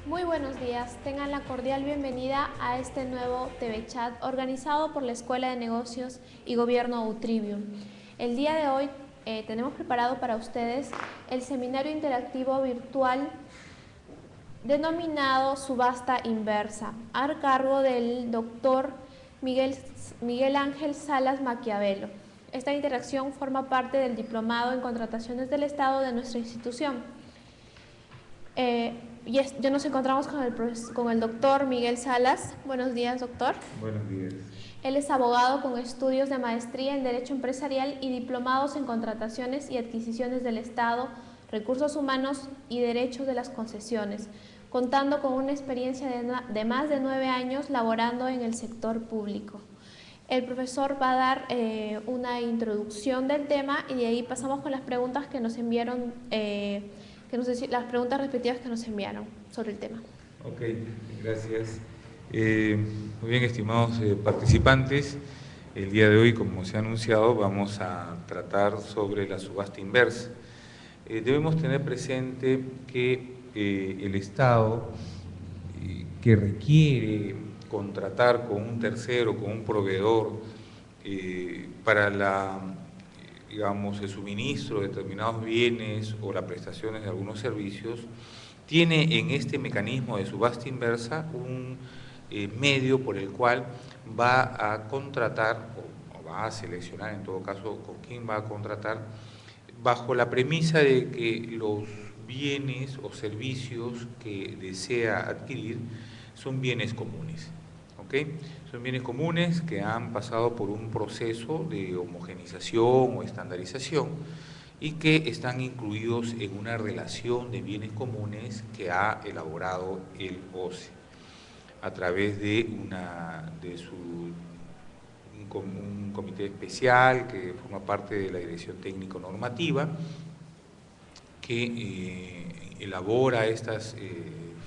Muy buenos días, tengan la cordial bienvenida a este nuevo TV Chat organizado por la Escuela de Negocios y Gobierno Utribium. El día de hoy tenemos preparado para ustedes el seminario interactivo virtual denominado Subasta Inversa, a cargo del doctor Miguel Ángel Salas Maquiavelo. Esta interacción forma parte del Diplomado en Contrataciones del Estado de nuestra institución. Ya nos encontramos con el doctor Miguel Salas. Buenos días, doctor. Buenos días. Él es abogado con estudios de maestría en Derecho Empresarial y diplomados en Contrataciones y Adquisiciones del Estado, Recursos Humanos y Derecho de las Concesiones, contando con una experiencia de más de 9 años laborando en el sector público. El profesor va a dar una introducción del tema y de ahí pasamos con las preguntas que nos enviaron, las preguntas respectivas que nos enviaron sobre el tema. Ok, gracias. Muy bien, estimados participantes, el día de hoy, como se ha anunciado, vamos a tratar sobre la subasta inversa. Debemos tener presente que el Estado que requiere contratar con un tercero, con un proveedor, para digamos, el suministro de determinados bienes o las prestaciones de algunos servicios, tiene en este mecanismo de subasta inversa un medio por el cual va a contratar o va a seleccionar en todo caso con quién va a contratar, bajo la premisa de que los bienes o servicios que desea adquirir son bienes comunes. ¿Okay? Son bienes comunes que han pasado por un proceso de homogenización o estandarización y que están incluidos en una relación de bienes comunes que ha elaborado el OCE a través de un comité especial que forma parte de la Dirección Técnico Normativa, que elabora estas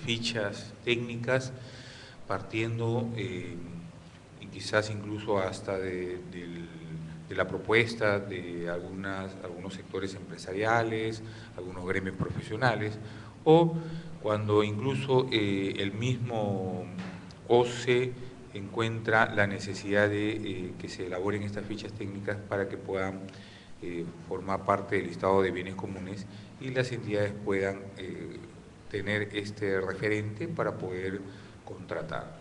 fichas técnicas partiendo y quizás incluso hasta de la propuesta de algunos sectores empresariales, algunos gremios profesionales, o cuando incluso el mismo OCE encuentra la necesidad de que se elaboren estas fichas técnicas para que puedan formar parte del listado de bienes comunes y las entidades puedan tener este referente para poder contratar.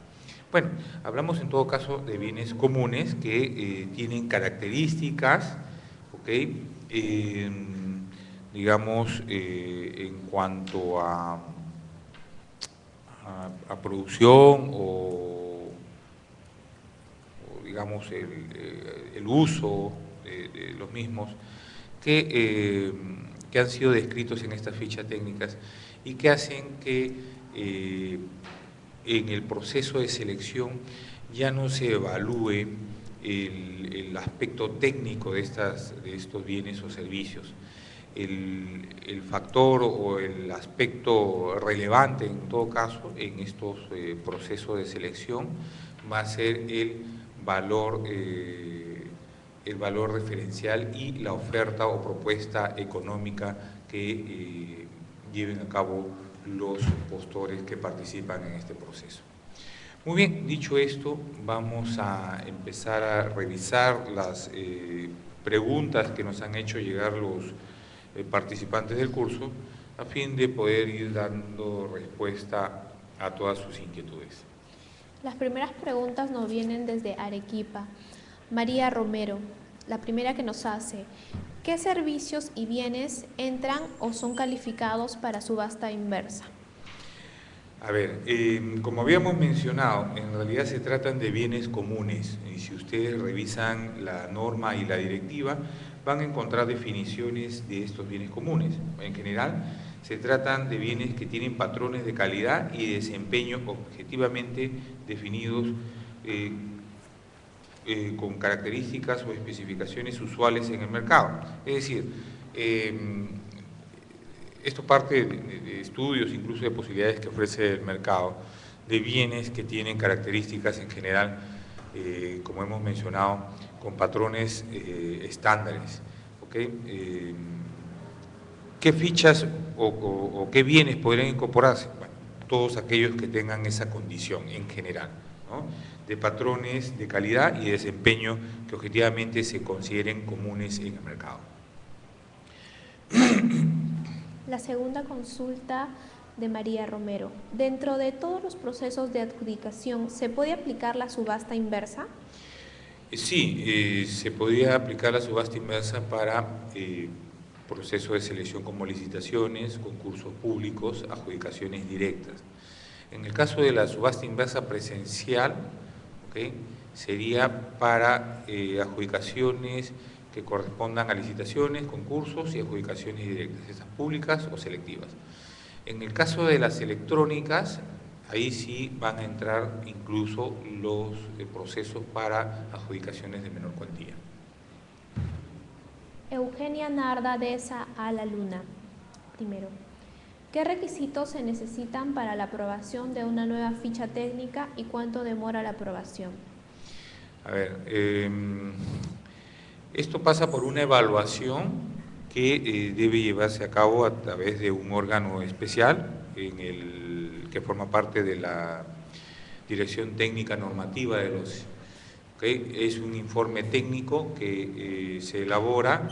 Bueno, hablamos en todo caso de bienes comunes que tienen características, ¿okay? Digamos, en cuanto a producción o digamos el uso de los mismos que han sido descritos en estas fichas técnicas y que hacen que en el proceso de selección ya no se evalúe el aspecto técnico de estos bienes o servicios. El factor o el aspecto relevante en todo caso en estos procesos de selección va a ser el valor referencial y la oferta o propuesta económica que lleven a cabo los postores que participan en este proceso. Muy bien, dicho esto, vamos a empezar a revisar las preguntas que nos han hecho llegar los participantes del curso a fin de poder ir dando respuesta a todas sus inquietudes. Las primeras preguntas nos vienen desde Arequipa. María Romero, la primera que nos hace: ¿qué servicios y bienes entran o son calificados para subasta inversa? A ver, como habíamos mencionado, en realidad se tratan de bienes comunes y si ustedes revisan la norma y la directiva van a encontrar definiciones de estos bienes comunes. En general, se tratan de bienes que tienen patrones de calidad y desempeño objetivamente definidos con características o especificaciones usuales en el mercado. Es decir, esto parte de estudios, incluso de posibilidades que ofrece el mercado, de bienes que tienen características en general, como hemos mencionado, con patrones estándares. ¿Qué fichas o qué bienes podrían incorporarse? Bueno, todos aquellos que tengan esa condición en general, ¿no?, de patrones de calidad y de desempeño que objetivamente se consideren comunes en el mercado. La segunda consulta de María Romero. ¿Dentro de todos los procesos de adjudicación se puede aplicar la subasta inversa? Sí, se podría aplicar la subasta inversa para procesos de selección como licitaciones, concursos públicos, adjudicaciones directas. En el caso de la subasta inversa presencial, ¿okay?, sería para adjudicaciones que correspondan a licitaciones, concursos y adjudicaciones directas, esas públicas o selectivas. En el caso de las electrónicas, ahí sí van a entrar incluso los procesos para adjudicaciones de menor cuantía. Eugenia Narda Deza a la Luna. Primero, ¿qué requisitos se necesitan para la aprobación de una nueva ficha técnica y cuánto demora la aprobación? A ver, esto pasa por una evaluación que debe llevarse a cabo a través de un órgano especial que forma parte de la Dirección Técnica Normativa del OCE. ¿Okay? Es un informe técnico que se elabora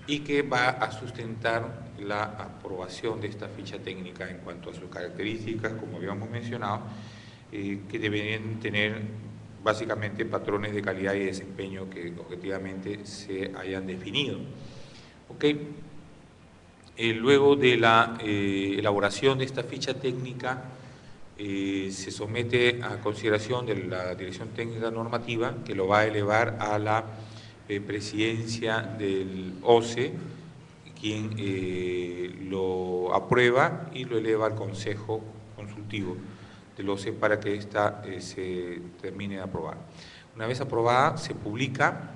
y que va a sustentar la aprobación de esta ficha técnica en cuanto a sus características, como habíamos mencionado, que deberían tener básicamente patrones de calidad y desempeño que objetivamente se hayan definido. ¿Okay? Luego de la elaboración de esta ficha técnica, se somete a consideración de la Dirección Técnica Normativa, que lo va a elevar a la presidencia del OCE, quien lo aprueba y lo eleva al Consejo Consultivo del OCE para que ésta se termine de aprobar. Una vez aprobada, se publica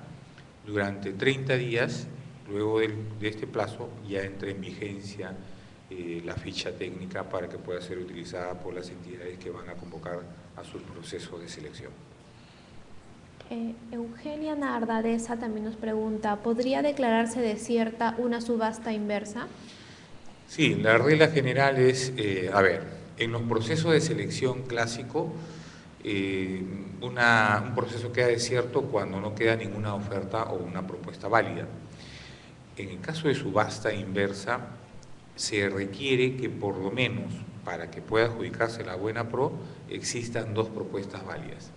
durante 30 días. Luego de este plazo ya entra en vigencia la ficha técnica para que pueda ser utilizada por las entidades que van a convocar a sus procesos de selección. Eugenia Narda Deza también nos pregunta, ¿podría declararse desierta una subasta inversa? Sí, la regla general es, en los procesos de selección clásico, un proceso queda desierto cuando no queda ninguna oferta o una propuesta válida. En el caso de subasta inversa, se requiere que por lo menos, para que pueda adjudicarse la buena pro, existan dos propuestas válidas.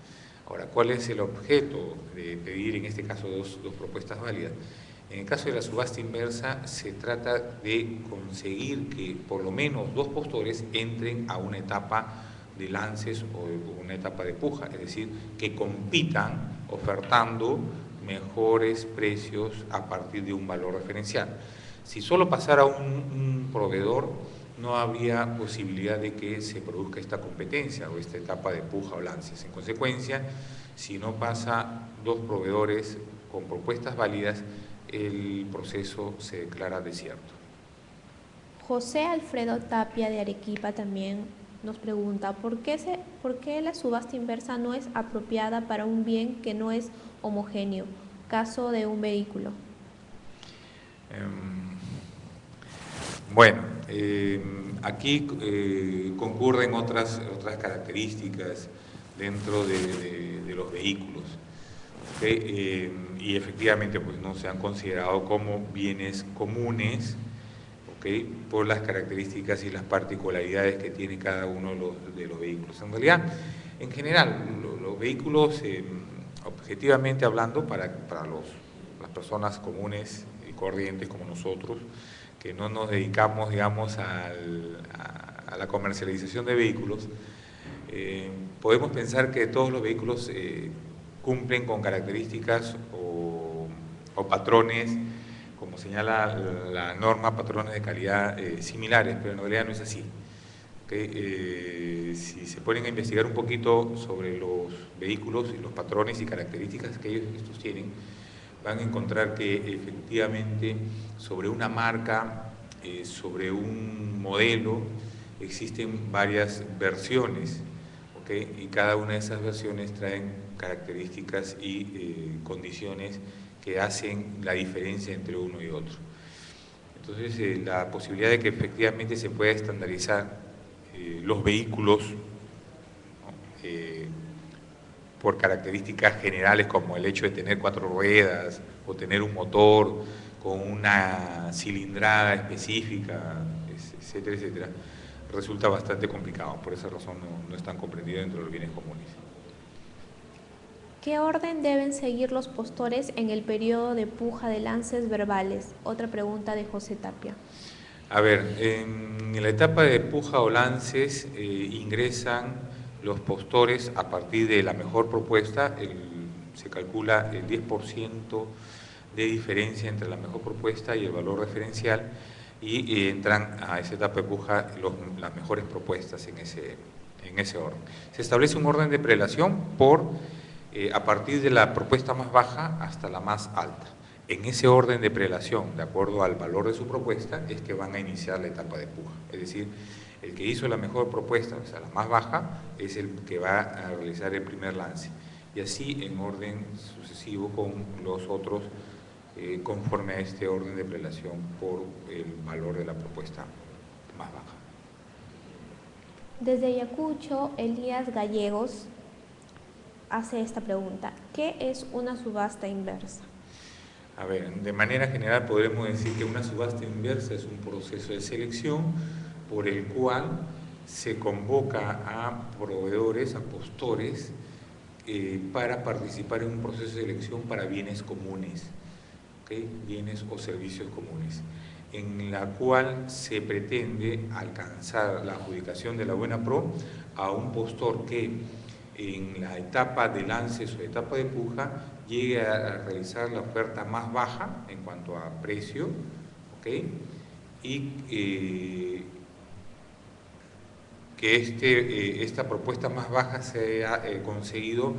Ahora, ¿cuál es el objeto de pedir en este caso dos propuestas válidas? En el caso de la subasta inversa, se trata de conseguir que por lo menos dos postores entren a una etapa de lances o una etapa de puja, es decir, que compitan ofertando mejores precios a partir de un valor referencial. Si solo pasara un proveedor, no habría posibilidad de que se produzca esta competencia o esta etapa de puja o lances. En consecuencia, si no pasa dos proveedores con propuestas válidas, el proceso se declara desierto. José Alfredo Tapia de Arequipa también nos pregunta, ¿por qué la subasta inversa no es apropiada para un bien que no es homogéneo, caso de un vehículo? Bueno, aquí concurren otras características dentro de los vehículos, ¿okay? Y efectivamente pues no se han considerado como bienes comunes, ¿okay?, por las características y las particularidades que tiene cada uno de los vehículos. En realidad, en general, los vehículos, objetivamente hablando, para las personas comunes y corrientes como nosotros, que no nos dedicamos, digamos, a la comercialización de vehículos, podemos pensar que todos los vehículos cumplen con características o patrones, como señala la norma, patrones de calidad similares, pero en realidad no es así. ¿Okay? Si se ponen a investigar un poquito sobre los vehículos y los patrones y características que estos tienen, van a encontrar que efectivamente sobre una marca, sobre un modelo, existen varias versiones, ¿okay? Y cada una de esas versiones traen características y condiciones que hacen la diferencia entre uno y otro. Entonces, la posibilidad de que efectivamente se pueda estandarizar los vehículos, ¿no? Por características generales como el hecho de tener 4 ruedas o tener un motor con una cilindrada específica, etcétera, etcétera, resulta bastante complicado. Por esa razón no están comprendidos dentro de los bienes comunes. ¿Qué orden deben seguir los postores en el periodo de puja de lances verbales? Otra pregunta de José Tapia. A ver, en la etapa de puja o lances ingresan los postores a partir de la mejor propuesta. Se calcula el 10% de diferencia entre la mejor propuesta y el valor referencial, y entran a esa etapa de puja las mejores propuestas en ese orden. Se establece un orden de prelación a partir de la propuesta más baja hasta la más alta. En ese orden de prelación, de acuerdo al valor de su propuesta, es que van a iniciar la etapa de puja. Es decir, el que hizo la mejor propuesta, o sea, la más baja, es el que va a realizar el primer lance. Y así en orden sucesivo con los otros, conforme a este orden de prelación por el valor de la propuesta más baja. Desde Ayacucho, Elías Gallegos hace esta pregunta. ¿Qué es una subasta inversa? A ver, de manera general podremos decir que una subasta inversa es un proceso de selección por el cual se convoca a proveedores, a postores, para participar en un proceso de selección para bienes comunes, ¿okay? Bienes o servicios comunes, en la cual se pretende alcanzar la adjudicación de la buena pro a un postor que en la etapa de lances o etapa de puja llegue a realizar la oferta más baja en cuanto a precio, ¿okay? Y que esta propuesta más baja se ha conseguido,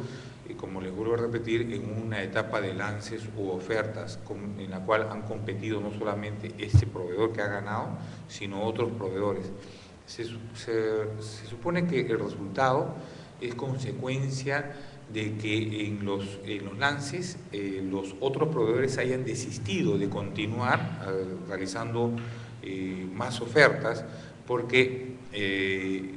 como les vuelvo a repetir, en una etapa de lances u ofertas en la cual han competido no solamente este proveedor que ha ganado, sino otros proveedores. Se supone que el resultado es consecuencia de que en los lances los otros proveedores hayan desistido de continuar realizando más ofertas porque,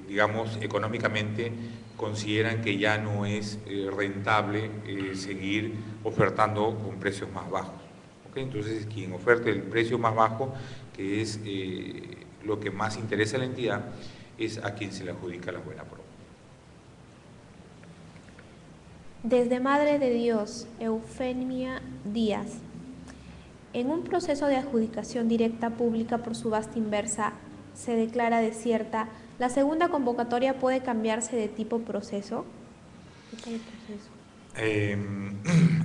digamos, económicamente consideran que ya no es rentable seguir ofertando con precios más bajos. ¿Okay? Entonces, quien oferte el precio más bajo, que es lo que más interesa a la entidad, es a quien se le adjudica la buena pro. Desde Madre de Dios, Eufemia Díaz. En un proceso de adjudicación directa pública por subasta inversa se declara desierta, ¿la segunda convocatoria puede cambiarse de tipo proceso? ¿Qué tal el proceso?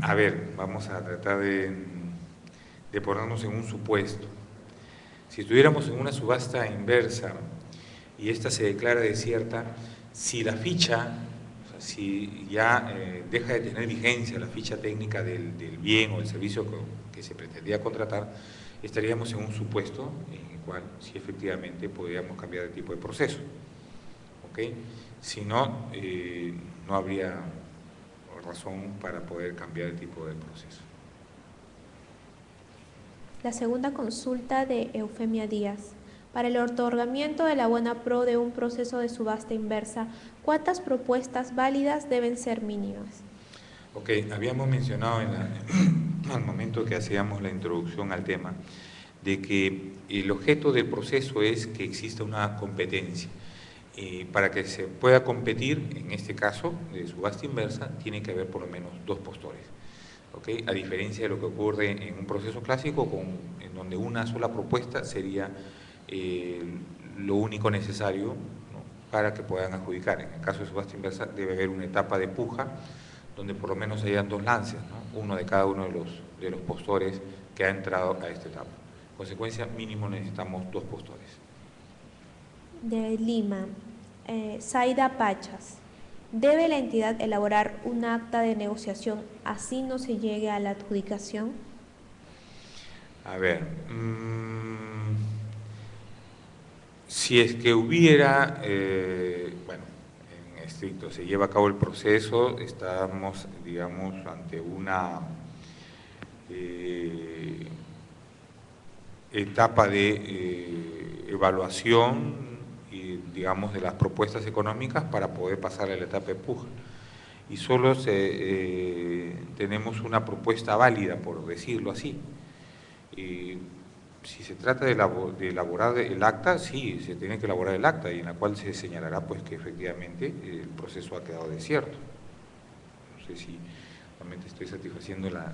A ver, vamos a tratar de ponernos en un supuesto. Si estuviéramos en una subasta inversa y esta se declara desierta, si la ficha, si ya deja de tener vigencia la ficha técnica del bien o el servicio que se pretendía contratar, estaríamos en un supuesto en el cual sí efectivamente podríamos cambiar de tipo de proceso. ¿Okay? Si no, no habría razón para poder cambiar el tipo de proceso. La segunda consulta de Eufemia Díaz. Para el otorgamiento de la buena pro de un proceso de subasta inversa, ¿cuántas propuestas válidas deben ser mínimas? Ok, habíamos mencionado al momento que hacíamos la introducción al tema, de que el objeto del proceso es que exista una competencia. Para que se pueda competir, en este caso de subasta inversa, tiene que haber por lo menos 2 postores. ¿Okay? A diferencia de lo que ocurre en un proceso clásico, en donde una sola propuesta sería lo único necesario, ¿no?, para que puedan adjudicar. En el caso de subasta inversa debe haber una etapa de puja donde por lo menos hayan 2 lances, ¿no?, uno de cada uno de los postores que ha entrado a esta etapa. En consecuencia, mínimo necesitamos 2 postores. De Lima, Zaida Pachas. ¿Debe la entidad elaborar un acta de negociación así no se llegue a la adjudicación? A ver, si es que hubiera, bueno, en estricto se lleva a cabo el proceso, estamos, digamos, ante una etapa de evaluación digamos, de las propuestas económicas para poder pasar a la etapa de puja. Y solo tenemos una propuesta válida, por decirlo así. Si se trata de elaborar el acta, sí, se tiene que elaborar el acta y en la cual se señalará pues que efectivamente el proceso ha quedado desierto. No sé si realmente estoy satisfaciendo la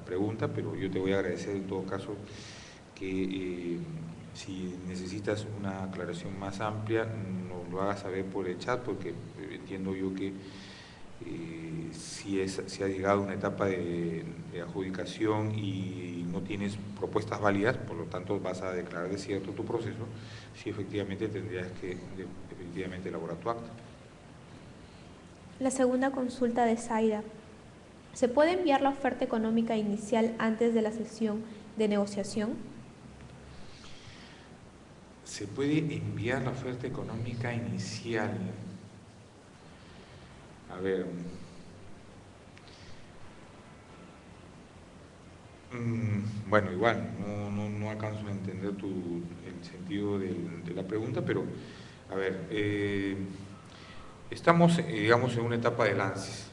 pregunta, pero yo te voy a agradecer en todo caso que si necesitas una aclaración más amplia, nos lo hagas saber por el chat, porque entiendo yo que si ha llegado una etapa de adjudicación y no tienes propuestas válidas, por lo tanto vas a declarar desierto tu proceso, si efectivamente tendrías que efectivamente elaborar tu acta. La segunda consulta de Zaira. ¿Se puede enviar la oferta económica inicial antes de la sesión de negociación? Se puede enviar la oferta económica inicial. A ver, bueno, igual, no alcanzo a entender el sentido de la pregunta, pero, a ver, estamos, digamos, en una etapa de lances.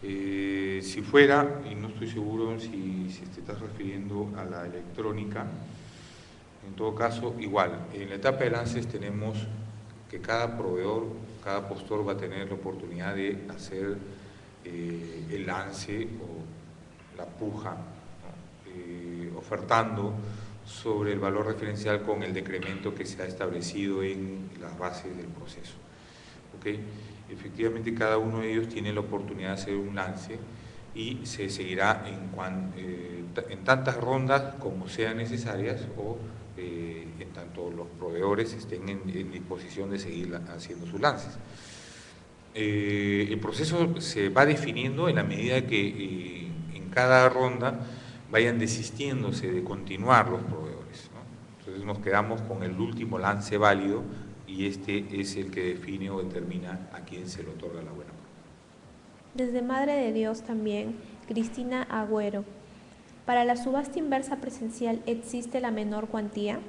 Si fuera, y no estoy seguro si te estás refiriendo a la electrónica, en todo caso, igual, en la etapa de lances tenemos que cada proveedor, cada postor va a tener la oportunidad de hacer el lance o la puja, ¿no? Ofertando sobre el valor referencial con el decremento que se ha establecido en las bases del proceso. ¿Okay? Efectivamente, cada uno de ellos tiene la oportunidad de hacer un lance y se seguirá en tantas rondas como sean necesarias o en tanto los proveedores estén en disposición de seguir haciendo sus lances. El proceso se va definiendo en la medida que en cada ronda vayan desistiéndose de continuar los proveedores, ¿no? Entonces nos quedamos con el último lance válido y este es el que define o determina a quién se le otorga la buena prueba. Desde Madre de Dios también, Cristina Agüero. ¿Para la subasta inversa presencial existe la menor cuantía?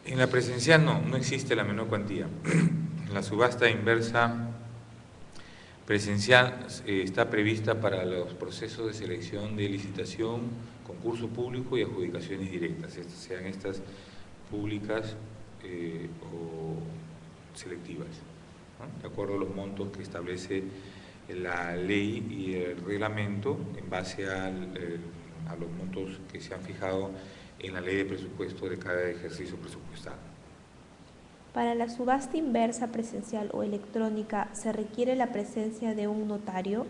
En la presencial no existe la menor cuantía. En la subasta inversa presencial está prevista para los procesos de selección de licitación, concurso público y adjudicaciones directas, sean estas públicas o selectivas, ¿no? De acuerdo a los montos que establece la ley y el reglamento en base a los montos que se han fijado en la ley de presupuesto de cada ejercicio presupuestal. Para la subasta inversa presencial o electrónica, ¿se requiere la presencia de un notario?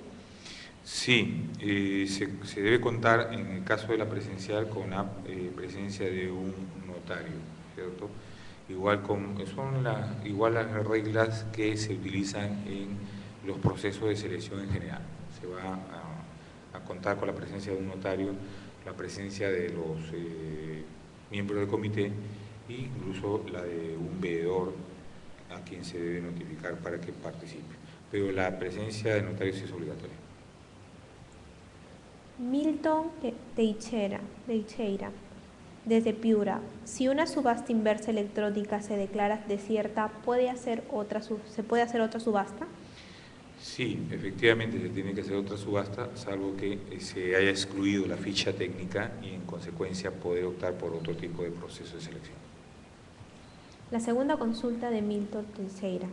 Sí, se debe contar en el caso de la presencial con la presencia de un notario, ¿cierto? Son igual las reglas que se utilizan en los procesos de selección en general. Se va a contar con la presencia de un notario, la presencia de los miembros del comité e incluso la de un veedor a quien se debe notificar para que participe. Pero la presencia de notarios es obligatoria. Milton Teixeira, desde Piura. Si una subasta inversa electrónica se declara desierta, ¿se puede hacer otra subasta? Sí, efectivamente se tiene que hacer otra subasta, salvo que se haya excluido la ficha técnica y en consecuencia poder optar por otro tipo de proceso de selección. La segunda consulta de Milton Teixeira.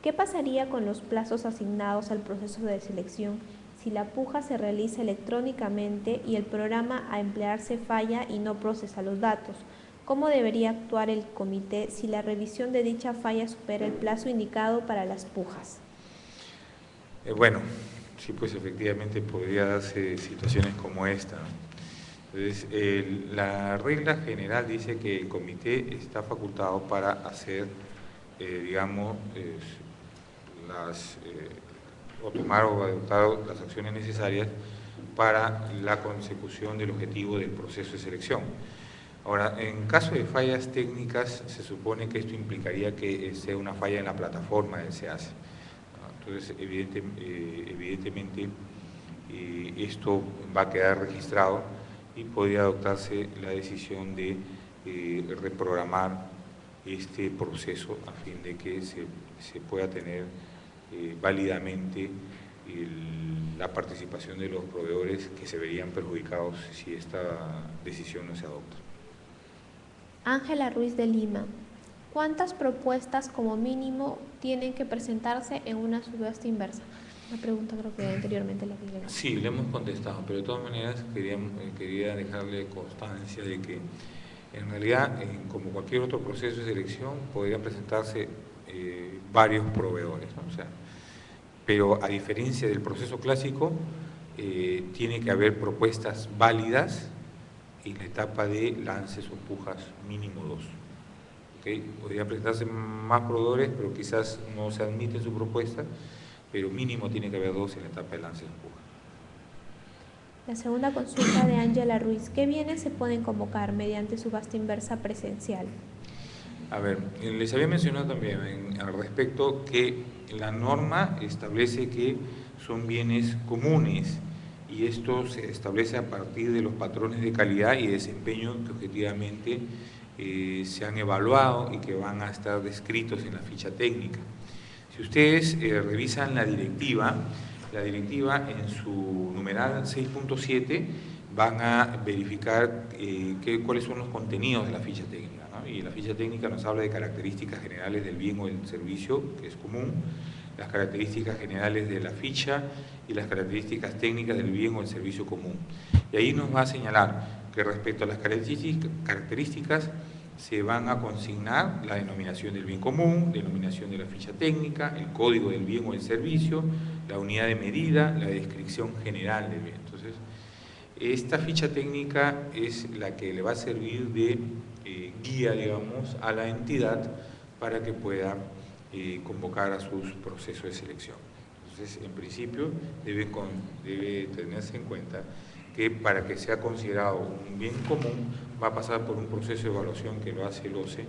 ¿Qué pasaría con los plazos asignados al proceso de selección si la puja se realiza electrónicamente y el programa a emplearse falla y no procesa los datos? ¿Cómo debería actuar el comité si la revisión de dicha falla supera el plazo indicado para las pujas? Bueno, sí, pues efectivamente podría darse situaciones como esta, ¿no? Entonces, la regla general dice que el comité está facultado para hacer, digamos, o tomar o adoptar las acciones necesarias para la consecución del objetivo del proceso de selección. Ahora, en caso de fallas técnicas, se supone que esto implicaría que sea una falla en la plataforma del SEACE. Entonces, evidentemente, esto va a quedar registrado y podría adoptarse la decisión de reprogramar este proceso a fin de que se pueda tener válidamente la participación de los proveedores que se verían perjudicados si esta decisión no se adopta. Ángela Ruiz de Lima. ¿Cuántas propuestas como mínimo tienen que presentarse en una subasta inversa? Una pregunta creo que anteriormente la vi. Sí, le hemos contestado, pero de todas maneras quería dejarle constancia de que en realidad, como cualquier otro proceso de selección, podrían presentarse varios proveedores, ¿no? O sea, pero a diferencia del proceso clásico, tiene que haber propuestas válidas en la etapa de lances o pujas mínimo 2. ¿Okay? Podrían presentarse más proveedores, pero quizás no se admite su propuesta, pero mínimo tiene que haber 2 en la etapa de lances o pujas. La segunda consulta de Ángela Ruiz. ¿Qué bienes se pueden convocar mediante subasta inversa presencial? A ver, les había mencionado también al respecto que la norma establece que son bienes comunes y esto se establece a partir de los patrones de calidad y desempeño que objetivamente se han evaluado y que van a estar descritos en la ficha técnica. Si ustedes revisan la directiva en su numeral 6.7 van a verificar cuáles son los contenidos de la ficha técnica, ¿no? Y la ficha técnica nos habla de características generales del bien o del servicio, que es común, las características generales de la ficha y las características técnicas del bien o del servicio común. Y ahí nos va a señalar que respecto a las características se van a consignar la denominación del bien común, denominación de la ficha técnica, el código del bien o del servicio, la unidad de medida, la descripción general del bien. Entonces, esta ficha técnica es la que le va a servir de guía, digamos, a la entidad para que pueda convocar a sus procesos de selección. Entonces, en principio, debe tenerse en cuenta que para que sea considerado un bien común va a pasar por un proceso de evaluación que lo hace el OCE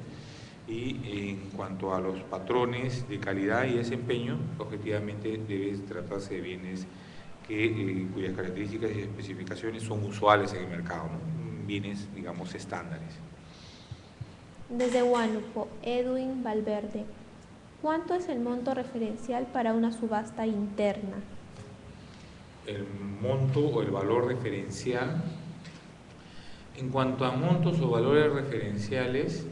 y en cuanto a los patrones de calidad y desempeño, objetivamente debe tratarse de bienes cuyas características y especificaciones son usuales en el mercado, ¿no? Bienes, digamos, estándares. Desde Huánuco, Edwin Valverde. ¿Cuánto es el monto referencial para una subasta interna? El monto o el valor referencial. En cuanto a montos o valores referenciales,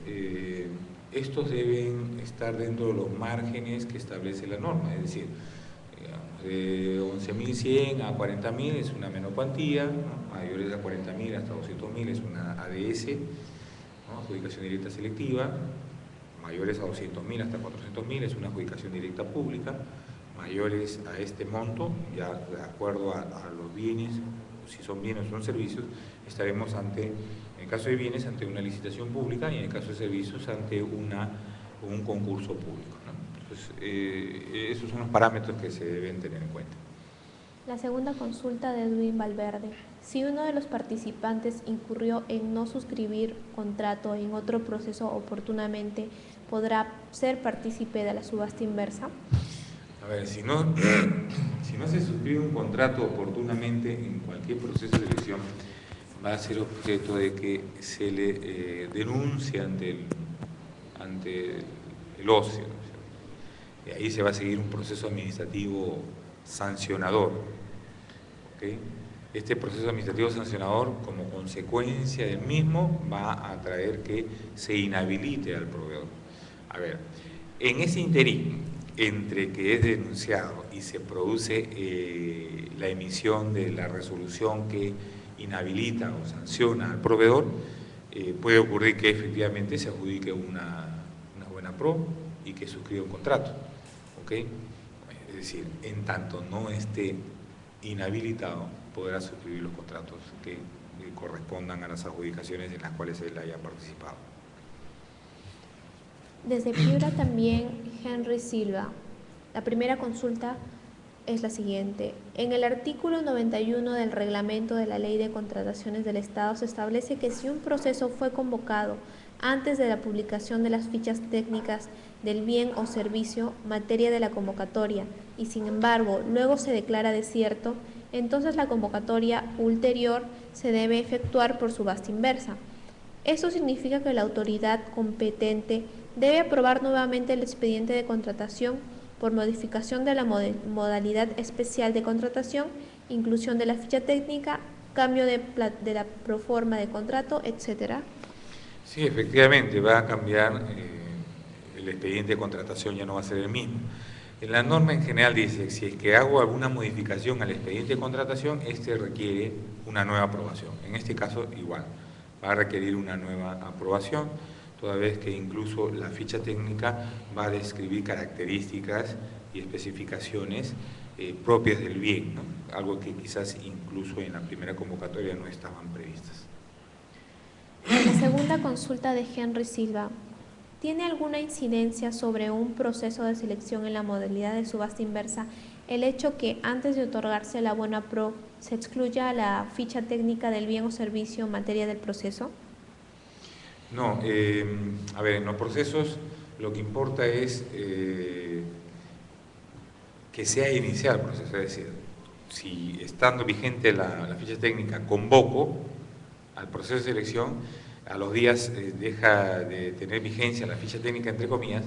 estos deben estar dentro de los márgenes que establece la norma, es decir, de 11.100 a 40.000 es una menor cuantía, ¿no? Mayores a 40.000 hasta 200.000 es una ADS, ¿no? Adjudicación directa selectiva, mayores a 200.000 hasta 400.000 es una adjudicación directa pública, mayores a este monto, ya de acuerdo a los bienes, si son bienes o son servicios, estaremos ante, en el caso de bienes, ante una licitación pública y en el caso de servicios ante un concurso público, ¿no? Entonces, esos son los parámetros que se deben tener en cuenta. La segunda consulta de Edwin Valverde. Si uno de los participantes incurrió en no suscribir contrato en otro proceso oportunamente, ¿podrá ser partícipe de la subasta inversa? A ver, si no se suscribe un contrato oportunamente en cualquier proceso de selección, va a ser objeto de que se le denuncie ante el OCE, ¿no? Y ahí se va a seguir un proceso administrativo sancionador, ¿okay? Este proceso administrativo sancionador, como consecuencia del mismo, va a traer que se inhabilite al proveedor. A ver, en ese interín, entre que es denunciado y se produce la emisión de la resolución que inhabilita o sanciona al proveedor, puede ocurrir que efectivamente se adjudique una buena pro y que suscriba un contrato, ¿ok? Es decir, en tanto no esté inhabilitado, podrá suscribir los contratos que correspondan a las adjudicaciones en las cuales él haya participado. Desde Piura también Henry Silva. La primera consulta es la siguiente. En el artículo 91 del reglamento de la Ley de Contrataciones del Estado se establece que si un proceso fue convocado antes de la publicación de las fichas técnicas del bien o servicio materia de la convocatoria y sin embargo luego se declara desierto, entonces la convocatoria ulterior se debe efectuar por subasta inversa. Esto significa que la autoridad competente debe aprobar nuevamente el expediente de contratación por modificación de la modalidad especial de contratación, inclusión de la ficha técnica, cambio de la proforma de contrato, etc. Sí, efectivamente, va a cambiar, el expediente de contratación ya no va a ser el mismo. En la norma en general dice que si es que hago alguna modificación al expediente de contratación, este requiere una nueva aprobación. En este caso, igual, va a requerir una nueva aprobación, toda vez que incluso la ficha técnica va a describir características y especificaciones propias del bien, ¿no? Algo que quizás incluso en la primera convocatoria no estaban previstas. La segunda consulta de Henry Silva. ¿Tiene alguna incidencia sobre un proceso de selección en la modalidad de subasta inversa el hecho que antes de otorgarse la buena pro se excluya la ficha técnica del bien o servicio en materia del proceso? No, a ver, en los procesos lo que importa es que sea inicial el proceso, es decir, si estando vigente la ficha técnica convoco al proceso de selección, a los días deja de tener vigencia la ficha técnica, entre comillas,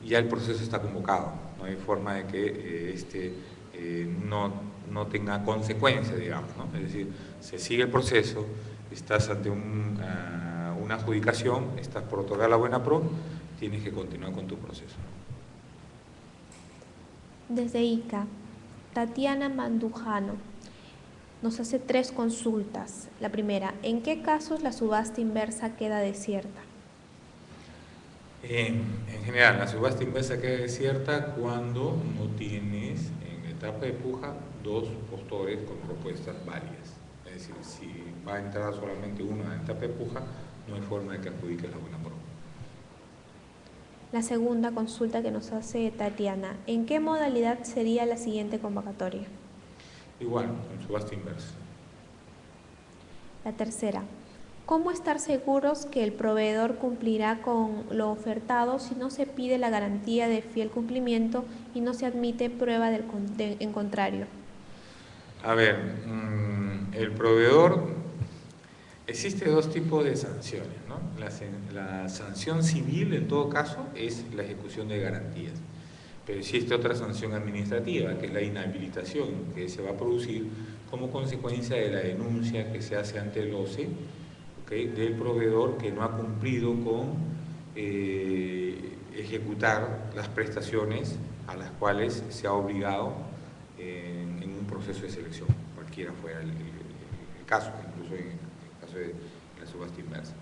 y ya el proceso está convocado. No hay forma de que no tenga consecuencias, digamos, ¿no? Es decir, se sigue el proceso, estás ante una adjudicación, estás por otorgar la buena pro, tienes que continuar con tu proceso. Desde ICA, Tatiana Mandujano nos hace 3 consultas. La primera, ¿en qué casos la subasta inversa queda desierta? En general, la subasta inversa queda desierta cuando no tienes en la etapa de puja 2 postores con propuestas válidas. Es decir, si va a entrar solamente uno en la etapa de puja, no hay forma de que adjudiques la buena pro. La segunda consulta que nos hace Tatiana, ¿en qué modalidad sería la siguiente convocatoria? Igual, en subasta inversa. La tercera, ¿cómo estar seguros que el proveedor cumplirá con lo ofertado si no se pide la garantía de fiel cumplimiento y no se admite prueba en contrario? A ver, el proveedor, existe 2 tipos de sanciones, ¿no? La sanción civil, en todo caso, es la ejecución de garantías. Pero existe otra sanción administrativa, que es la inhabilitación, que se va a producir como consecuencia de la denuncia que se hace ante el OCE, ¿okay?, del proveedor que no ha cumplido con ejecutar las prestaciones a las cuales se ha obligado en un proceso de selección, cualquiera fuera el caso, incluso en el caso de la subasta inversa.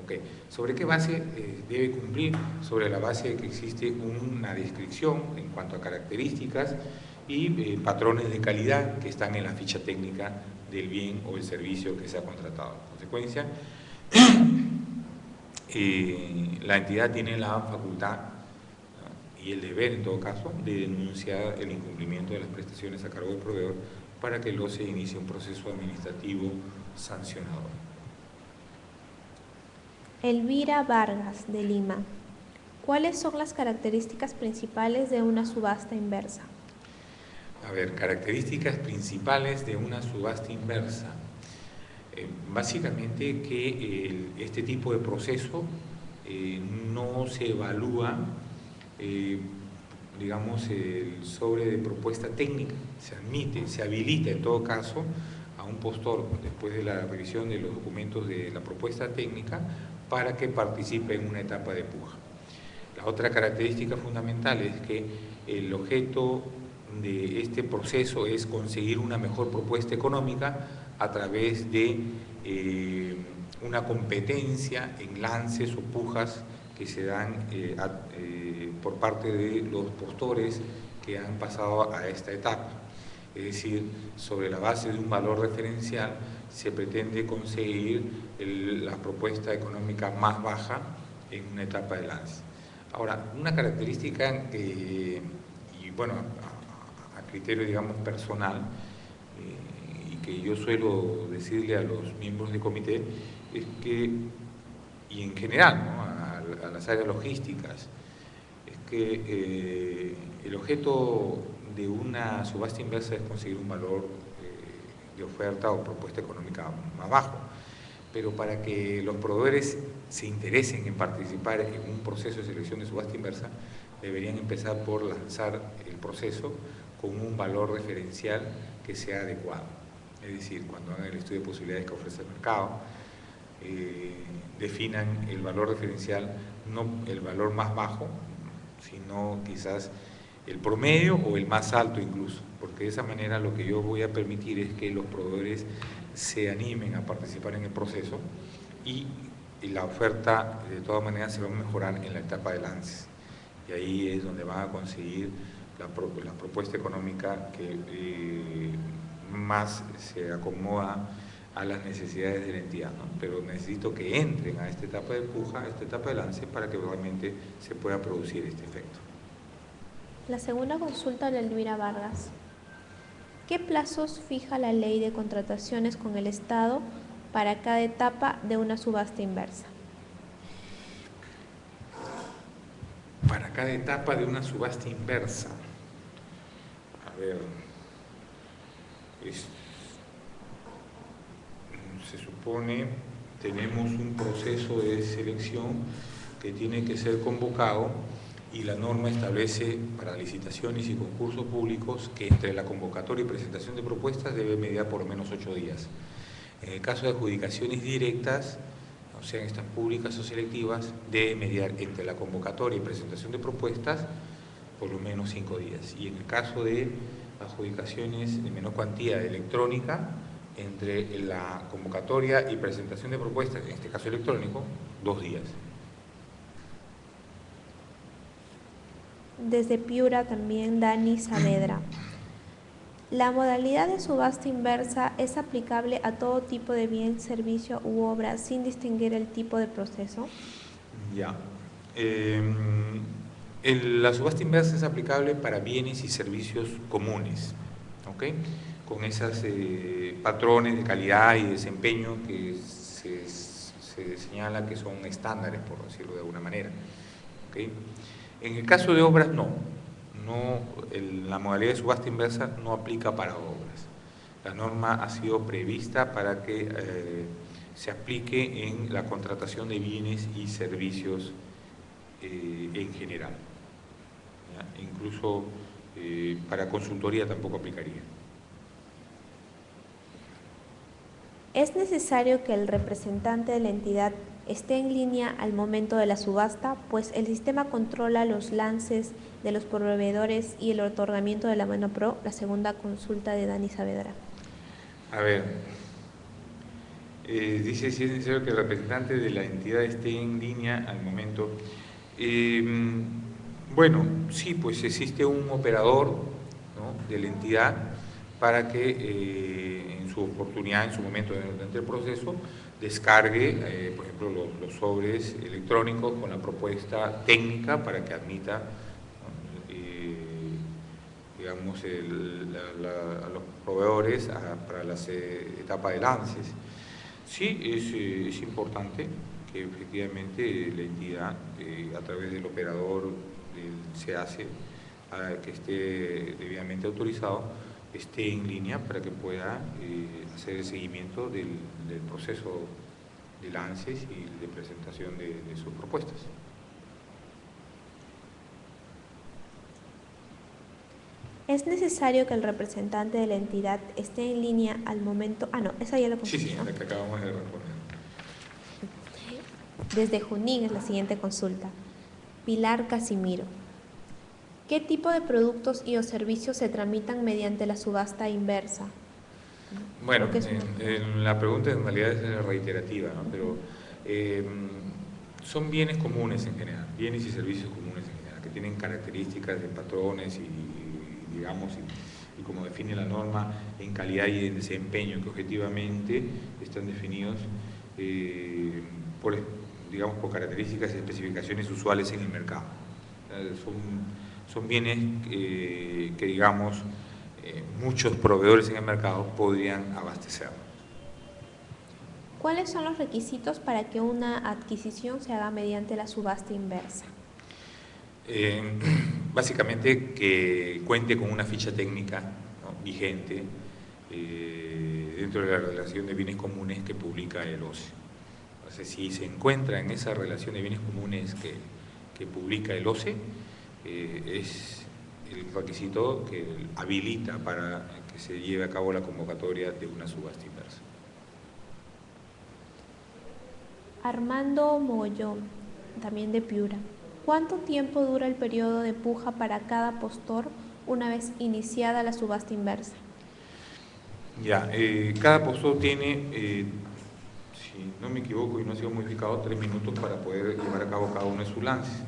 Okay. ¿Sobre qué base debe cumplir? Sobre la base de que existe una descripción en cuanto a características y patrones de calidad que están en la ficha técnica del bien o el servicio que se ha contratado. En consecuencia, la entidad tiene la facultad, ¿no?, y el deber, en todo caso, de denunciar el incumplimiento de las prestaciones a cargo del proveedor para que el OCE inicie un proceso administrativo sancionador. Elvira Vargas, de Lima. ¿Cuáles son las características principales de una subasta inversa? A ver, características principales de una subasta inversa. Básicamente que este tipo de proceso no se evalúa, digamos, el sobre de propuesta técnica, se admite, se habilita en todo caso a un postor, después de la revisión de los documentos de la propuesta técnica, para que participe en una etapa de puja. La otra característica fundamental es que el objeto de este proceso es conseguir una mejor propuesta económica a través de una competencia en lances o pujas que se dan por parte de los postores que han pasado a esta etapa. Es decir, sobre la base de un valor referencial se pretende conseguir la propuesta económica más baja en una etapa de lance. Ahora, una característica, y bueno, a criterio, digamos, personal, y que yo suelo decirle a los miembros del comité, es que, y en general, ¿no?, a las áreas logísticas, es que el objeto de una subasta inversa es conseguir un valor de oferta o propuesta económica más bajo. pero para que los proveedores se interesen en participar en un proceso de selección de subasta inversa, deberían empezar por lanzar el proceso con un valor referencial que sea adecuado. Es decir, cuando hagan el estudio de posibilidades que ofrece el mercado, definan el valor referencial, no el valor más bajo, sino quizás el promedio o el más alto incluso, porque de esa manera lo que yo voy a permitir es que los proveedores se animen a participar en el proceso y la oferta de todas maneras se va a mejorar en la etapa de lances. Y ahí es donde van a conseguir la propuesta económica que más se acomoda a las necesidades de la entidad, ¿no? Pero necesito que entren a esta etapa de puja, a esta etapa de lance, para que realmente se pueda producir este efecto. La segunda consulta de Elvira Vargas. ¿Qué plazos fija la ley de contrataciones con el Estado para cada etapa de una subasta inversa? Para cada etapa de una subasta inversa. A ver, se supone, tenemos un proceso de selección que tiene que ser convocado y la norma establece para licitaciones y concursos públicos que entre la convocatoria y presentación de propuestas debe mediar por lo menos 8 días. En el caso de adjudicaciones directas, o sean estas públicas o selectivas, debe mediar entre la convocatoria y presentación de propuestas por lo menos 5 días. Y en el caso de adjudicaciones de menor cuantía electrónica, entre la convocatoria y presentación de propuestas, en este caso electrónico, 2 días. Desde Piura también Dani Saavedra. ¿La modalidad de subasta inversa es aplicable a todo tipo de bien, servicio u obra sin distinguir el tipo de proceso? Ya. La subasta inversa es aplicable para bienes y servicios comunes, ¿ok? Con esos patrones de calidad y desempeño que se señala que son estándares, por decirlo de alguna manera, ¿ok? En el caso de obras, la modalidad de subasta inversa no aplica para obras. La norma ha sido prevista para que se aplique en la contratación de bienes y servicios en general. ¿Ya? Incluso para consultoría tampoco aplicaría. ¿Es necesario que el representante de la entidad esté en línea al momento de la subasta, pues el sistema controla los lances de los proveedores y el otorgamiento de la mano pro? La segunda consulta de Dani Saavedra. A ver, dice si es necesario que el representante de la entidad esté en línea al momento. Bueno, sí, pues existe un operador, ¿no?, de la entidad para que en su oportunidad, en su momento durante el proceso, descargue, por ejemplo, los sobres electrónicos con la propuesta técnica para que admita, ¿no?, digamos, a los proveedores para las etapas de lances. Sí, es importante que efectivamente la entidad, a través del operador del SEACE, que esté debidamente autorizado, esté en línea para que pueda hacer el seguimiento del proceso de lances y de presentación de sus propuestas. ¿Es necesario que el representante de la entidad esté en línea al momento? Esa ya la consulta. Sí, la que acabamos de responder. Desde Junín es la siguiente consulta. Pilar Casimiro. ¿Qué tipo de productos y o servicios se tramitan mediante la subasta inversa? Bueno, la pregunta en realidad es reiterativa, ¿no? Pero son bienes comunes en general, bienes y servicios comunes en general, que tienen características de patrones y como define la norma, en calidad y en desempeño, que objetivamente están definidos por características y especificaciones usuales en el mercado. Son bienes que digamos, muchos proveedores en el mercado podrían abastecer. ¿Cuáles son los requisitos para que una adquisición se haga mediante la subasta inversa? Básicamente que cuente con una ficha técnica, ¿no?, vigente dentro de la relación de bienes comunes que publica el OCE. Entonces, si se encuentra en esa relación de bienes comunes que publica el OCE, es el requisito que habilita para que se lleve a cabo la convocatoria de una subasta inversa. Armando Mogollón, también de Piura. ¿Cuánto tiempo dura el periodo de puja para cada postor una vez iniciada la subasta inversa? Ya, cada postor tiene, si no me equivoco y no ha sido modificado, 3 minutos para poder llevar a cabo cada uno de sus lances.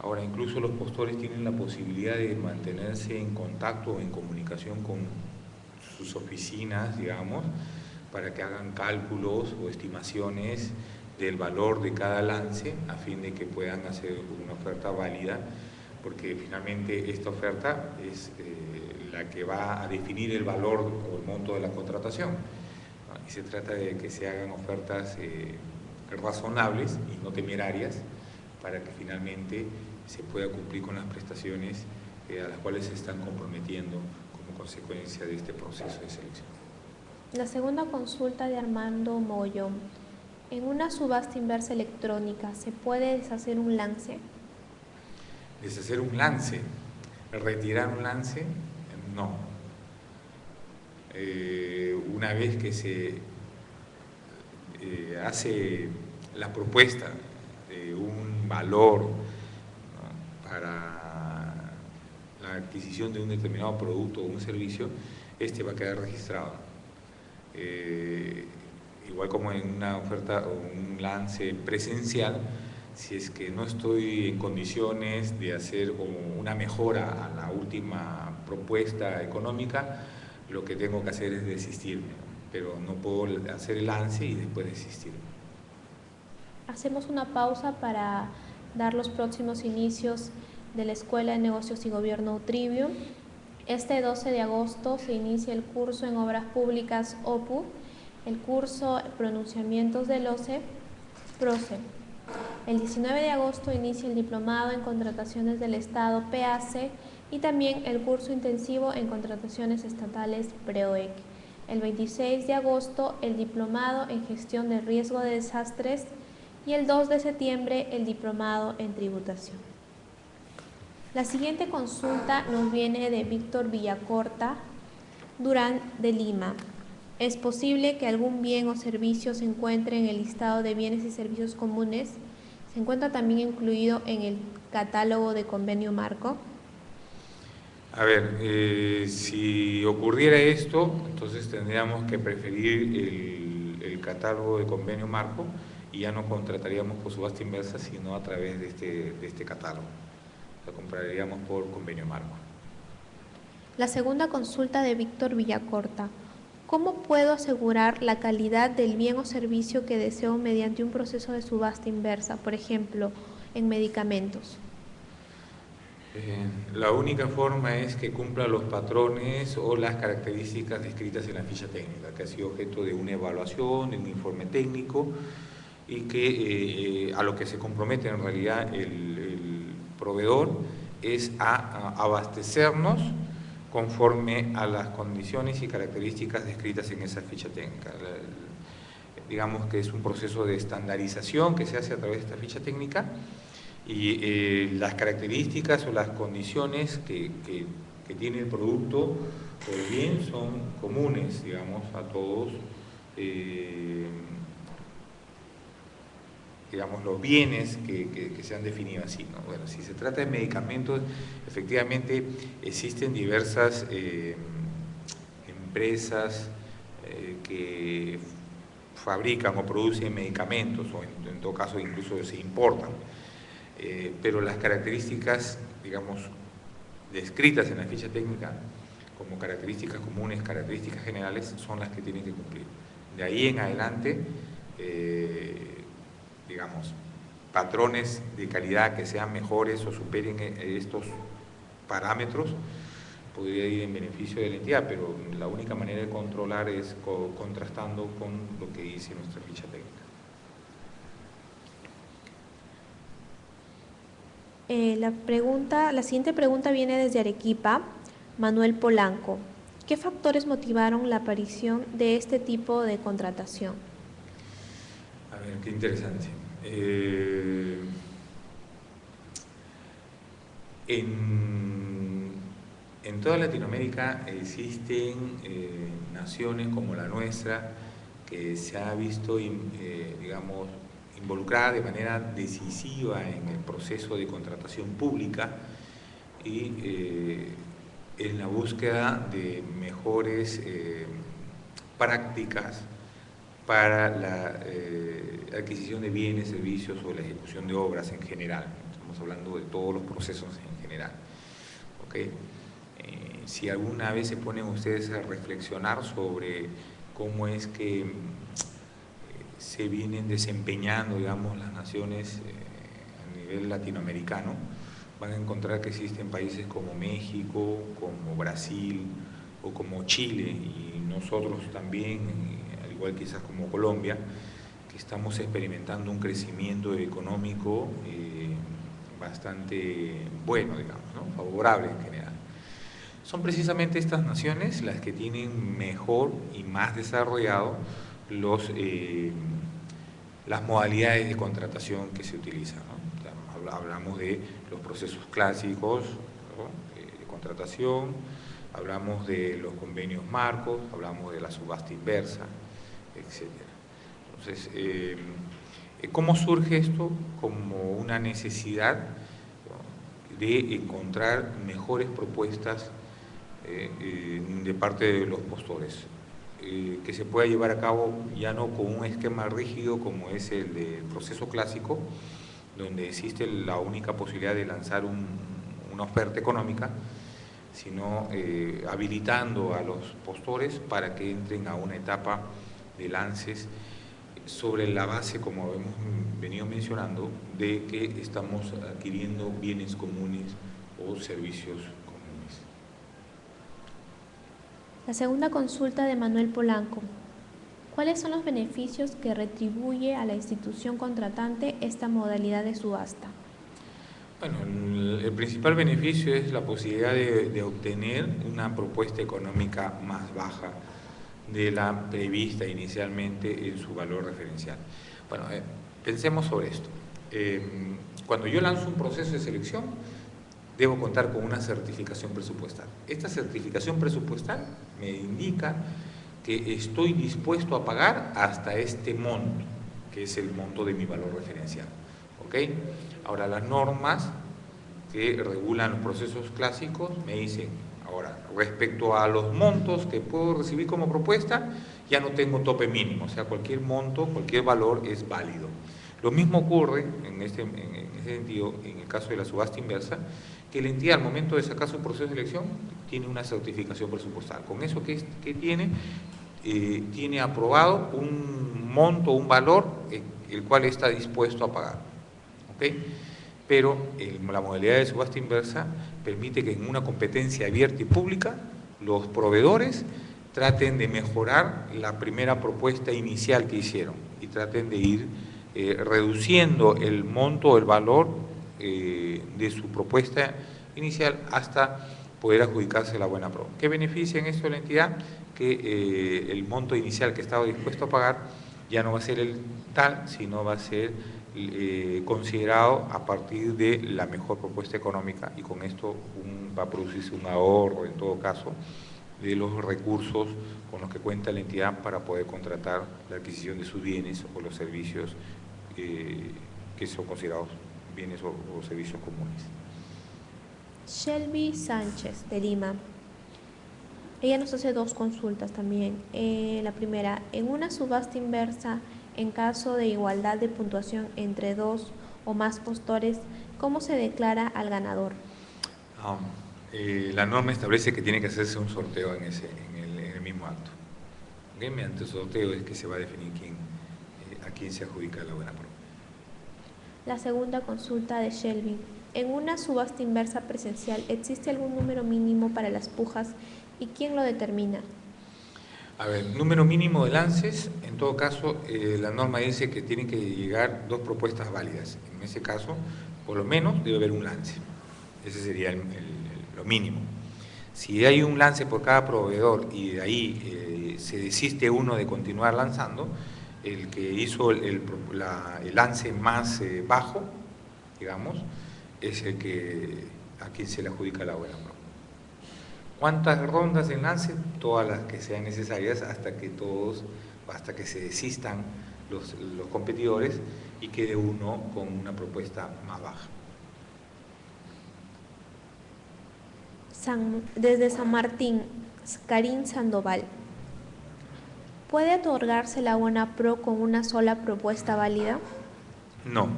Ahora, incluso los postores tienen la posibilidad de mantenerse en contacto o en comunicación con sus oficinas, digamos, para que hagan cálculos o estimaciones del valor de cada lance a fin de que puedan hacer una oferta válida, porque finalmente esta oferta es la que va a definir el valor o el monto de la contratación, ¿no? Y se trata de que se hagan ofertas razonables y no temerarias para que finalmente se pueda cumplir con las prestaciones a las cuales se están comprometiendo como consecuencia de este proceso de selección. La segunda consulta de Armando Mogollón. ¿En una subasta inversa electrónica se puede deshacer un lance? Deshacer un lance, retirar un lance, no. Una vez que se hace la propuesta de un valor, ¿no?, para la adquisición de un determinado producto o un servicio, este va a quedar registrado. Igual como en una oferta o un lance presencial, si es que no estoy en condiciones de hacer como una mejora a la última propuesta económica, lo que tengo que hacer es desistirme, pero no puedo hacer el lance y después desistirme. Hacemos una pausa para dar los próximos inicios de la Escuela de Negocios y Gobierno Utribio. Este 12 de agosto se inicia el curso en Obras Públicas OPU, el curso Pronunciamientos del OCE, PROCE. El 19 de agosto inicia el Diplomado en Contrataciones del Estado, PAC, y también el curso intensivo en Contrataciones Estatales, PREOEC. El 26 de agosto el Diplomado en Gestión de Riesgo de Desastres y el 2 de septiembre el Diplomado en Tributación. La siguiente consulta nos viene de Víctor Villacorta, Durán de Lima. ¿Es posible que algún bien o servicio se encuentre en el listado de bienes y servicios comunes? ¿Se encuentra también incluido en el catálogo de convenio marco? A ver, si ocurriera esto, entonces tendríamos que preferir el catálogo de convenio marco y ya no contrataríamos por subasta inversa, sino a través de este catálogo. O sea, compraríamos por convenio marco. La segunda consulta de Víctor Villacorta. ¿Cómo puedo asegurar la calidad del bien o servicio que deseo mediante un proceso de subasta inversa, por ejemplo, en medicamentos? La única forma es que cumpla los patrones o las características descritas en la ficha técnica, que ha sido objeto de una evaluación, de un informe técnico, y que a lo que se compromete en realidad el proveedor es a abastecernos conforme a las condiciones y características descritas en esa ficha técnica. Digamos que es un proceso de estandarización que se hace a través de esta ficha técnica, y las características o las condiciones que tiene el producto o el bien son comunes, digamos, a todos, digamos, los bienes que se han definido así, ¿no? Bueno, si se trata de medicamentos, efectivamente existen diversas empresas que fabrican o producen medicamentos, o en todo caso incluso se importan. Pero las características, digamos, descritas en la ficha técnica como características comunes, características generales, son las que tienen que cumplir. De ahí en adelante, digamos, patrones de calidad que sean mejores o superen estos parámetros, podría ir en beneficio de la entidad, pero la única manera de controlar es contrastando con lo que dice nuestra ficha técnica. La siguiente pregunta viene desde Arequipa, Manuel Polanco. ¿Qué factores motivaron la aparición de este tipo de contratación? A ver, qué interesante. En toda Latinoamérica existen naciones como la nuestra que se ha visto, digamos, involucrada de manera decisiva en el proceso de contratación pública y en la búsqueda de mejores prácticas para la adquisición de bienes, servicios o la ejecución de obras en general. Estamos hablando de todos los procesos en general. ¿Okay? Si alguna vez se ponen ustedes a reflexionar sobre cómo es que se vienen desempeñando, digamos, las naciones a nivel latinoamericano, van a encontrar que existen países como México, como Brasil o como Chile, y nosotros también, al igual quizás como Colombia, que estamos experimentando un crecimiento económico bastante bueno, digamos, ¿no? Favorable en general. Son precisamente estas naciones las que tienen mejor y más desarrollado las modalidades de contratación que se utilizan, ¿no? Hablamos de los procesos clásicos, ¿no? De contratación, hablamos de los convenios marcos, hablamos de la subasta inversa, etc. Entonces, ¿cómo surge esto? Como una necesidad, ¿no?, de encontrar mejores propuestas de parte de los postores, que se pueda llevar a cabo ya no con un esquema rígido como es el del proceso clásico, donde existe la única posibilidad de lanzar una oferta económica, sino habilitando a los postores para que entren a una etapa de lances sobre la base, como hemos venido mencionando, de que estamos adquiriendo bienes comunes o servicios comunes. La segunda consulta de Manuel Polanco. ¿Cuáles son los beneficios que retribuye a la institución contratante esta modalidad de subasta? Bueno, el principal beneficio es la posibilidad de obtener una propuesta económica más baja de la prevista inicialmente en su valor referencial. Bueno, pensemos sobre esto. Cuando yo lanzo un proceso de selección, debo contar con una certificación presupuestal. Esta certificación presupuestal me indica que estoy dispuesto a pagar hasta este monto, que es el monto de mi valor referencial. ¿Ok? Ahora, las normas que regulan los procesos clásicos me dicen, ahora, respecto a los montos que puedo recibir como propuesta, ya no tengo tope mínimo, o sea, cualquier monto, cualquier valor es válido. Lo mismo ocurre en ese sentido, en el caso de la subasta inversa, que la entidad al momento de sacar su proceso de selección tiene una certificación presupuestal. Con eso que tiene aprobado un monto, un valor, el cual está dispuesto a pagar. ¿Okay? Pero la modalidad de subasta inversa permite que en una competencia abierta y pública los proveedores traten de mejorar la primera propuesta inicial que hicieron y traten de ir reduciendo el monto o el valor de su propuesta inicial hasta poder adjudicarse la buena prueba. ¿Qué beneficia en esto a la entidad? Que el monto inicial que estaba dispuesto a pagar ya no va a ser el tal, sino va a ser considerado a partir de la mejor propuesta económica, y con esto va a producirse un ahorro, en todo caso, de los recursos con los que cuenta la entidad para poder contratar la adquisición de sus bienes o los servicios que son considerados bienes o servicios comunes. Shelby Sánchez, de Lima. Ella nos hace dos consultas también. La primera, en una subasta inversa, en caso de igualdad de puntuación entre dos o más postores, ¿cómo se declara al ganador? La norma establece que tiene que hacerse un sorteo en el mismo acto. ¿Okay? Mediante el sorteo es que se va a definir a quién se adjudica la buena prueba. La segunda consulta de Shelby. En una subasta inversa presencial, ¿existe algún número mínimo para las pujas y quién lo determina? A ver, número mínimo de lances, en todo caso, la norma dice que tienen que llegar dos propuestas válidas. En ese caso, por lo menos debe haber un lance. Ese sería lo mínimo. Si hay un lance por cada proveedor y de ahí se desiste uno de continuar lanzando, el que hizo el lance más bajo, digamos, es el que a quien se le adjudica la buena pro. ¿Cuántas rondas en lance? Todas las que sean necesarias hasta que se desistan los competidores y quede uno con una propuesta más baja. Desde San Martín, Karim Sandoval. ¿Puede otorgarse la buena pro con una sola propuesta válida? No.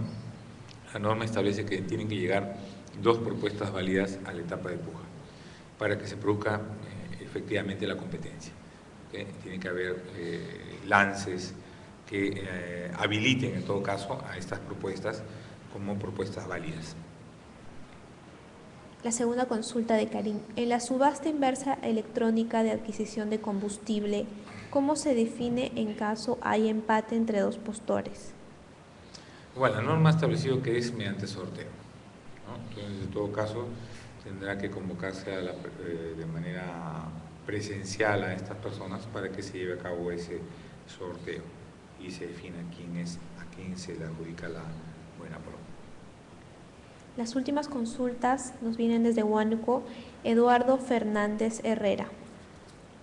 La norma establece que tienen que llegar 2 propuestas válidas a la etapa de puja para que se produzca efectivamente la competencia. ¿Okay? Tiene que haber lances que habiliten en todo caso a estas propuestas como propuestas válidas. La segunda consulta de Karim. En la subasta inversa electrónica de adquisición de combustible, ¿cómo se define en caso hay empate entre 2 postores? Bueno, la norma ha establecido que es mediante sorteo, ¿no? Entonces, en todo caso, tendrá que convocarse de manera presencial a estas personas para que se lleve a cabo ese sorteo y se defina a quién se le adjudica la buena pro. Las últimas consultas nos vienen desde Huánuco, Eduardo Fernández Herrera.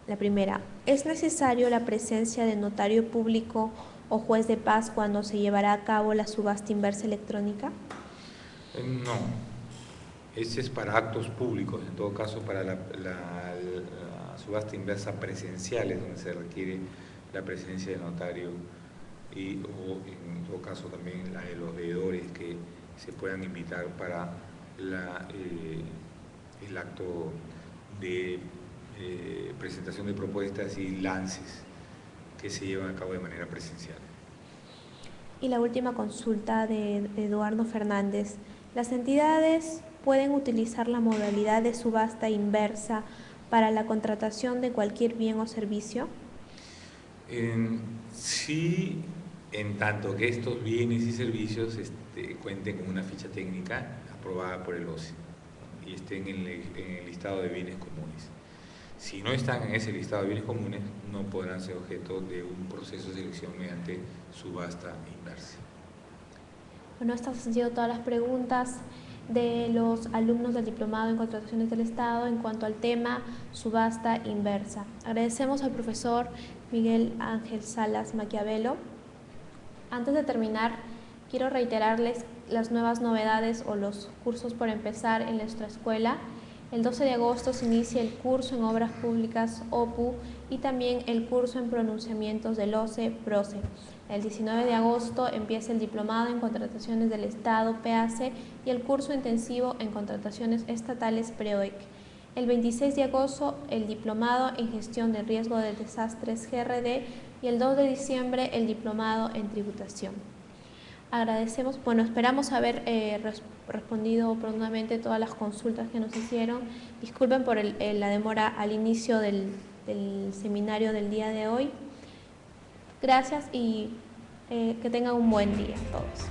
La primera, ¿es necesario la presencia de notario público o juez de paz cuando se llevará a cabo la subasta inversa electrónica? No, ese es para actos públicos, en todo caso para la subasta inversa presencial es donde se requiere la presencia de notario o en todo caso también la de los veedores que se puedan invitar para el acto de presentación de propuestas y lances que se llevan a cabo de manera presencial. Y la última consulta de Eduardo Fernández. ¿Las entidades pueden utilizar la modalidad de subasta inversa para la contratación de cualquier bien o servicio? Sí, en tanto que estos bienes y servicios cuenten con una ficha técnica aprobada por el OCE y estén en el listado de bienes comunes. Si no están en ese listado de bienes comunes, no podrán ser objeto de un proceso de selección mediante subasta inversa. Bueno, estas han sido todas las preguntas de los alumnos del Diplomado en Contrataciones del Estado en cuanto al tema subasta inversa. Agradecemos al profesor Miguel Ángel Salas Maquiavelo. Antes de terminar, quiero reiterarles las nuevas novedades o los cursos por empezar en nuestra escuela. El 12 de agosto se inicia el curso en Obras Públicas OPU y también el curso en Pronunciamientos del OCE-PROCE. El 19 de agosto empieza el Diplomado en Contrataciones del Estado PAC y el curso intensivo en Contrataciones Estatales PREOEC. El 26 de agosto el Diplomado en Gestión de Riesgo de Desastres GRD y el 2 de diciembre el Diplomado en Tributación. Agradecemos, esperamos haber respondido prontamente todas las consultas que nos hicieron. Disculpen por la demora al inicio del seminario del día de hoy. Gracias y que tengan un buen día todos.